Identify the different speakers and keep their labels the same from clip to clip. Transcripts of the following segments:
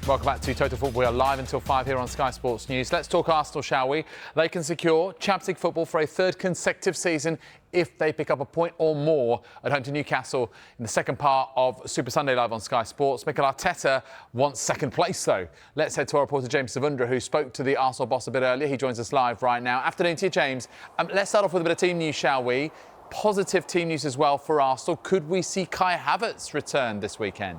Speaker 1: Welcome back to Total Football. We are live until 5 here on Sky Sports News. Let's talk Arsenal, shall we? They can secure Champions League football for a third consecutive season if they pick up a point or more at home to Newcastle in the second part of Super Sunday Live on Sky Sports. Mikel Arteta wants second place, though. Let's head to our reporter James Savundra, who spoke to the Arsenal boss a bit earlier. He joins us live right now. Afternoon to you, James. Let's start off with a bit of team news, shall we? Positive team news as well for Arsenal. Could we see Kai Havertz return this weekend?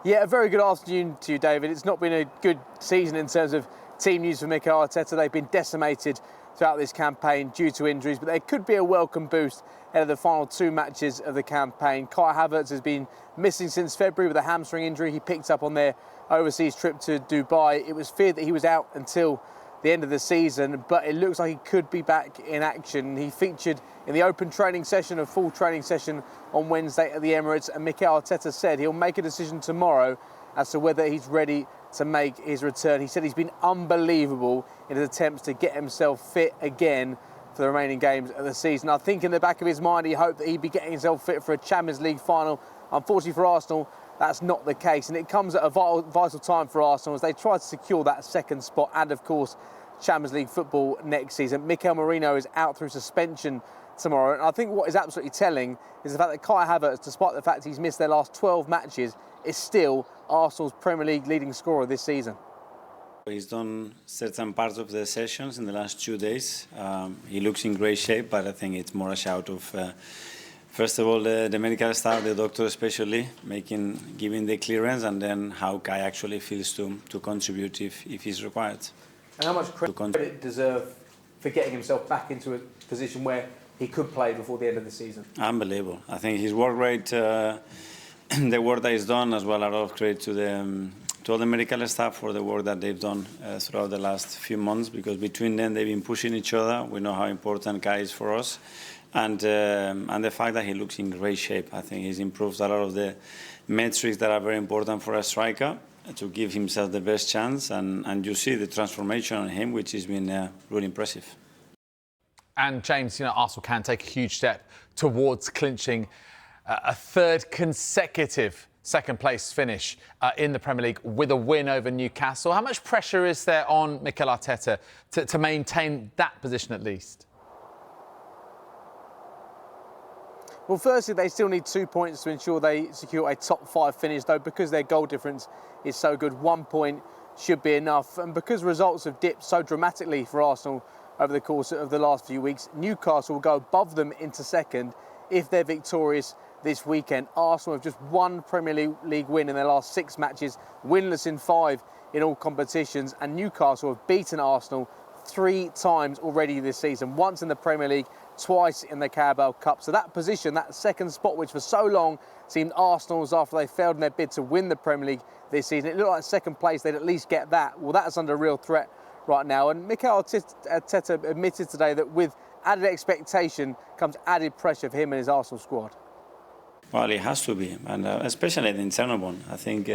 Speaker 2: Yeah, a very good afternoon to you, David. It's not been a good season in terms of team news for Mikel Arteta. They've been decimated throughout this campaign due to injuries, but there could be a welcome boost ahead of the final two matches of the campaign. Kai Havertz has been missing since February with a hamstring injury he picked up on their overseas trip to Dubai. It was feared that he was out until the end of the season, but it looks like he could be back in action. He featured in the open training session, a full training session on Wednesday at the Emirates, and Mikel Arteta said he'll make a decision tomorrow as to whether he's ready to make his return. He said he's been unbelievable in his attempts to get himself fit again for the remaining games of the season. I think in the back of his mind he hoped that he'd be getting himself fit for a Champions League final. Unfortunately for Arsenal, that's not the case, and it comes at a vital time for Arsenal as they try to secure that second spot and, of course, Champions League football next season. Mikel Merino is out through suspension tomorrow, and I think what is absolutely telling is the fact that Kai Havertz, despite the fact he's missed their last 12 matches, is still Arsenal's Premier League leading scorer this season.
Speaker 3: He's done certain parts of the sessions in the last 2 days. He looks in great shape, but I think it's more a shout of first of all, the medical staff, the doctor especially, giving the clearance, and then how Kai actually feels to contribute if he's required.
Speaker 2: And how much credit deserve for getting himself back into a position where he could play before the end of the season?
Speaker 3: Unbelievable. I think his work rate, the work that he's done, as well, a lot of credit to all the medical staff for the work that they've done throughout the last few months, because between them they've been pushing each other. We know how important Kai is for us. And the fact that he looks in great shape. I think he's improved a lot of the metrics that are very important for a striker to give himself the best chance. And you see the transformation on him, which has been really impressive.
Speaker 1: And James, Arsenal can take a huge step towards clinching a third consecutive second-place finish in the Premier League with a win over Newcastle. How much pressure is there on Mikel Arteta to maintain that position at least?
Speaker 2: Well, firstly, they still need 2 points to ensure they secure a top 5 finish, though, because their goal difference is so good. 1 point should be enough. And because results have dipped so dramatically for Arsenal over the course of the last few weeks, Newcastle will go above them into second if they're victorious this weekend. Arsenal have just one Premier League win in their last 6 matches, winless in 5 in all competitions, and Newcastle have beaten Arsenal 3 times already this season, once in the Premier League, twice in the Carabao Cup. So that position, that second spot, which for so long seemed Arsenal's after they failed in their bid to win the Premier League this season, it looked like second place, they'd at least get that. Well, that's under real threat right now. And Mikel Arteta admitted today that with added expectation comes added pressure for him and his Arsenal squad.
Speaker 3: Well, it has to be, and especially the internal one. I think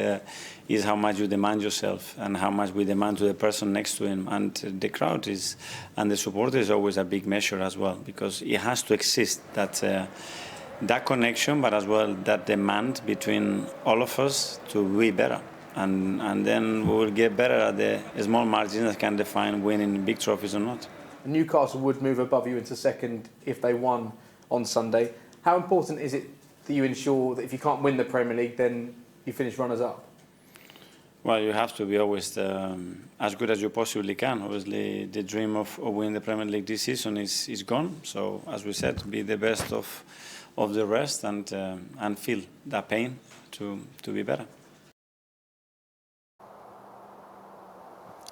Speaker 3: is how much you demand yourself and how much we demand to the person next to him. And the crowd is, and the support is always a big measure as well, because it has to exist, that connection, but as well that demand between all of us to be better. And then we will get better at the small margins that can define winning big trophies or not.
Speaker 2: Newcastle would move above you into second if they won on Sunday. How important is it that you ensure that if you can't win the Premier League, then you finish runners-up?
Speaker 3: Well, you have to be always as good as you possibly can. Obviously, the dream of winning the Premier League this season is gone. So, as we said, be the best of the rest and feel that pain to be better.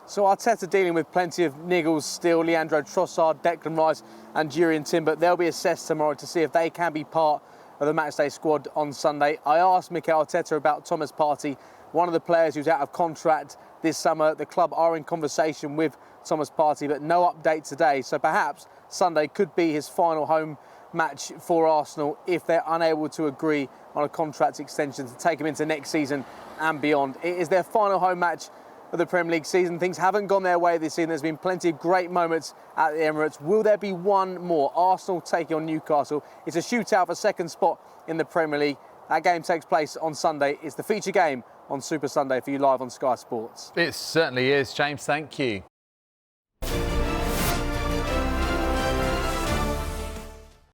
Speaker 2: So Arteta dealing with plenty of niggles still. Leandro Trossard, Declan Rice and Jurrien Timber, they'll be assessed tomorrow to see if they can be part of the matchday squad on Sunday. I asked Mikel Arteta about Thomas Partey, one of the players who's out of contract this summer. The club are in conversation with Thomas Partey, but no update today. So perhaps Sunday could be his final home match for Arsenal if they're unable to agree on a contract extension to take him into next season and beyond. It is their final home match of the Premier League season. Things haven't gone their way this season. There's been plenty of great moments at the Emirates. Will there be one more? Arsenal taking on Newcastle. It's a shootout for second spot in the Premier League. That game takes place on Sunday. It's the feature game on Super Sunday for you live on Sky Sports.
Speaker 1: It certainly is. James, thank you.